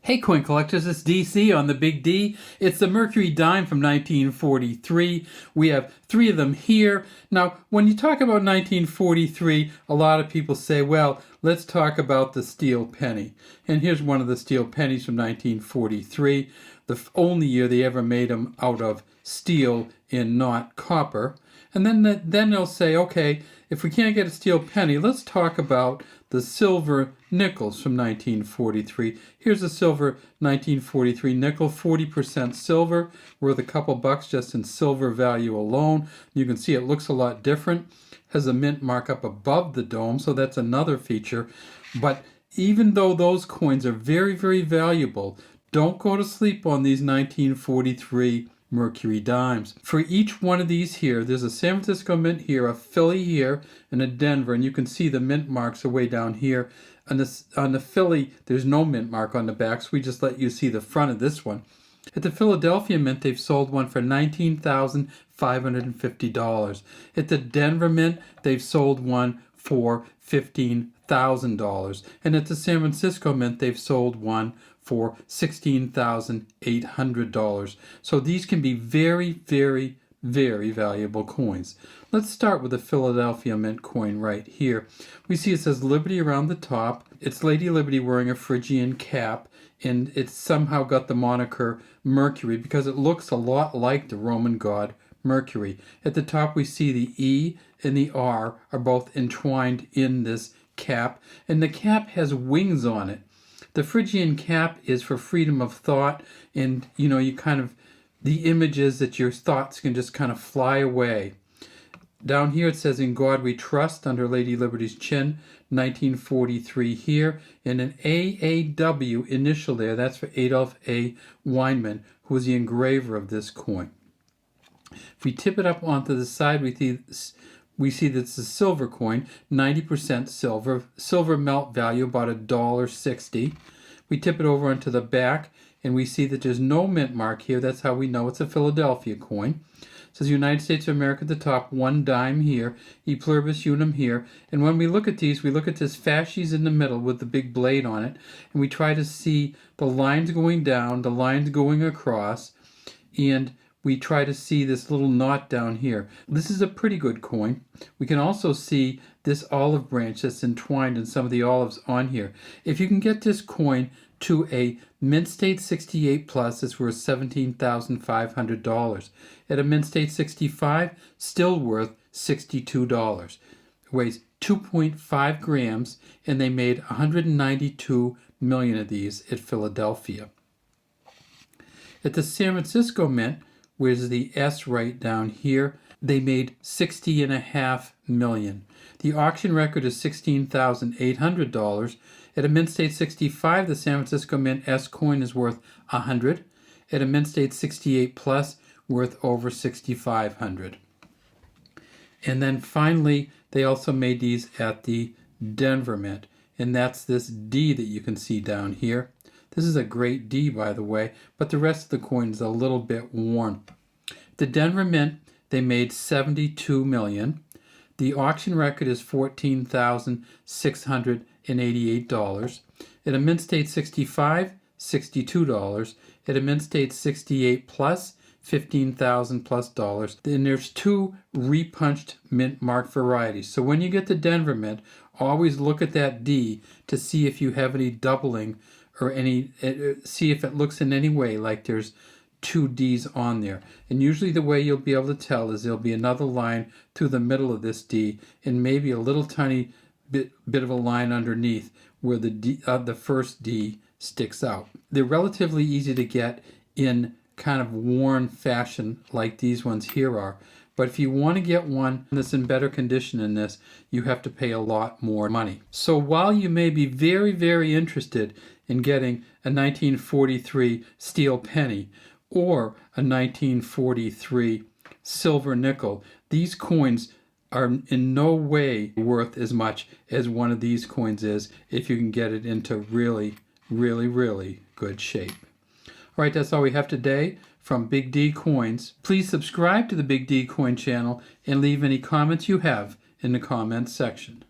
Hey coin collectors, it's DC on the Big D. It's the Mercury dime from 1943. We have three of them here. Now, when you talk about 1943, a lot of people say, well, let's talk about the steel penny. And here's one of the steel pennies from 1943, the only year they ever made them out of steel and not copper. And then they'll say, okay, if we can't get a steel penny, let's talk about the silver nickels from 1943. Here's a silver 1943 nickel, 40% silver, worth a couple bucks just in silver value alone. You can see it looks a lot different. Has a mint mark up above the dome, so that's another feature. But even though those coins are very, very valuable, don't go to sleep on these 1943 Mercury dimes. For each one of these here, there's a San Francisco mint here, a Philly here, and a Denver, and you can see the mint marks are way down here. On the Philly, there's no mint mark on the back, so we just let you see the front of this one. At the Philadelphia Mint, they've sold one for $19,550. At the Denver Mint, they've sold one for $15,000. And at the San Francisco Mint, they've sold one for $16,800. So these can be very, very, very valuable coins. Let's start with the Philadelphia Mint coin right here. We see it says Liberty around the top. It's Lady Liberty wearing a Phrygian cap, and it's somehow got the moniker Mercury because it looks a lot like the Roman god Mercury. At the top we see the E and the R are both entwined in this cap, and the cap has wings on it. The Phrygian cap is for freedom of thought, and the image is that your thoughts can just kind of fly away. Down here it says, "In God We Trust," under Lady Liberty's chin, 1943 here, and an AAW initial there, that's for Adolph A. Weinman, who was the engraver of this coin. If we tip it up onto the side, we see that it's a silver coin, 90% silver, silver melt value about $1.60. We tip it over onto the back, and we see that there's no mint mark here. That's how we know it's a Philadelphia coin. It says United States of America at the top, one dime here, E pluribus unum here. And when we look at these, we look at this fasces in the middle with the big blade on it, and we try to see the lines going down, the lines going across, and we try to see this little knot down here. This is a pretty good coin. We can also see this olive branch that's entwined in some of the olives on here. If you can get this coin to a mint state 68 plus, it's worth $17,500. At a mint state 65, still worth $62. It weighs 2.5 grams, and they made 192 million of these at Philadelphia. At the San Francisco Mint, where's the S right down here, they made 60.5 million. The auction record is $16,800. At a mint state 65, the San Francisco Mint S coin is worth 100. At a mint state 68 plus, worth over 6,500. And then finally, they also made these at the Denver Mint, and that's this D that you can see down here. This is a great D, by the way, but the rest of the coin is a little bit worn. The Denver Mint, they made 72 million. The auction record is $14,688. At a mint state 65, $62. At a mint state 68 plus, $15,000 plus dollars. Then there's two repunched mint mark varieties. So when you get the Denver Mint, always look at that D to see if you have any doubling or see if it looks in any way like there's two D's on there. And usually the way you'll be able to tell is there'll be another line through the middle of this D and maybe a little tiny bit of a line underneath where the first D sticks out. They're relatively easy to get in kind of worn fashion like these ones here are. But if you want to get one that's in better condition than this, you have to pay a lot more money. So while you may be very, very interested in getting a 1943 steel penny or a 1943 silver nickel, these coins are in no way worth as much as one of these coins is if you can get it into really, really, really good shape. All right, that's all we have today from Big D Coins. Please subscribe to the Big D Coin channel and leave any comments you have in the comments section.